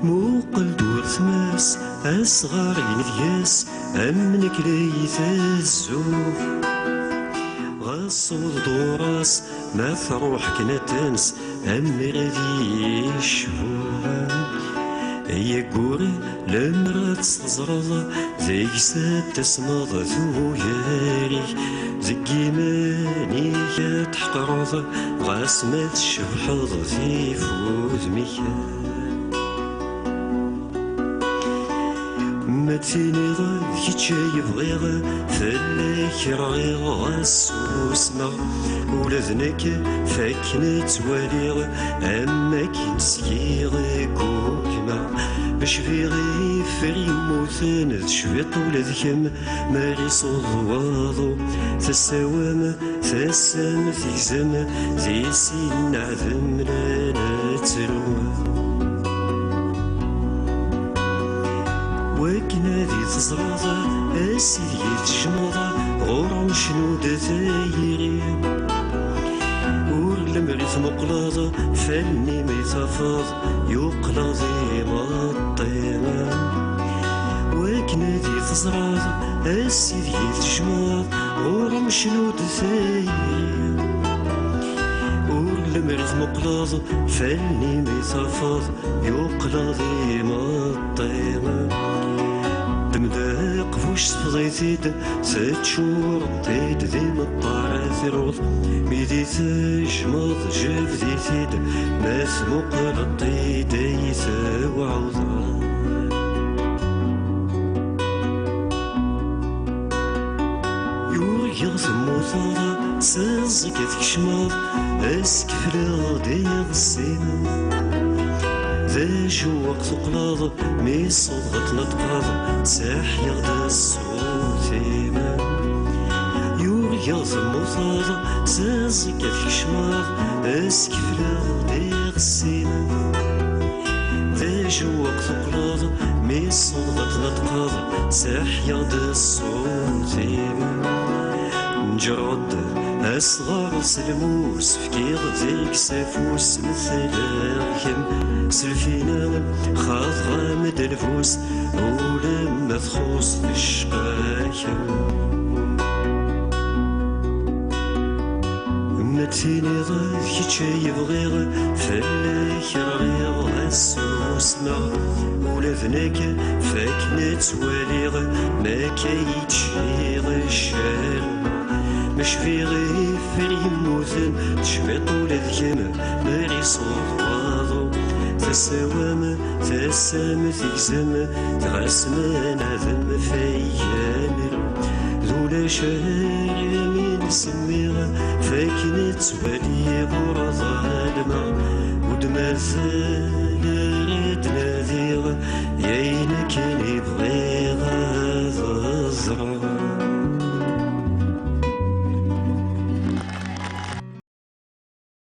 موقل دور ثماس أصغر ينذياس أمنك ليث الزوف غصود دوراس ما تروح كنا تنس أمي غادي يشفوها هي قوري لمرا تزرض ذيك ساد تسمض ثوياري زكي ماني تحقرض غاس ما تشبحض في فوز ميكا ما تيني ضد كي بغيغ فلاك رغيغ غاسوسنا ولا ذنك فاكن تواليغ أما كي نسيغ كوكما باش في غيفر يموتن شويط ولا ذكم ماري صوض واضو تساوام تسام تيزم زي سين عذم لا تروم وكنا ذي تزرض أسيدي تجمض غور شنو دثايري ورلمريث مقلاض فني ميتفاض يقلاض مطيما وكنا ذي تزرض أسيدي تجمض غور شنو دثايري ورلمريث مقلاض فني ميتفاض يقلاض مطيما دمداق فوش تفضيتيد ستشور تيد ذي مطار ثروض ميدي تجمض جف ذيتيد ناس مقلطي ديث وعوضا يغث موثر سازك تكشمض اسكفل دي غسيم ذا جوق ثقلاض مي صوت نتقاض ساح يغدا الصوت إيمان يغث موثر سازك تكشمض اسكفل دي غسيم ذا جوق ثقلاض مي صوت نتقاض ساح يغدا الصوت إيمان نجرد أصغر سلموس فكيغ ذيك سافوس مثل الخم سلفينا خاض غامد الفوس ولما تخوص في الشقايم متيني ضاف كي يبغيغ فلاك رغيغ السوسنا ولا ذنك فاكنا تواليغ ما كيتشيغ الشال مش في غيفر يموتن تشميط ولا ذكيم ماري صوت واضو تساوام تسام تيزم تغسمان عذم فيامر ذولا شهر من سميغ فاكن توالي غرض الماء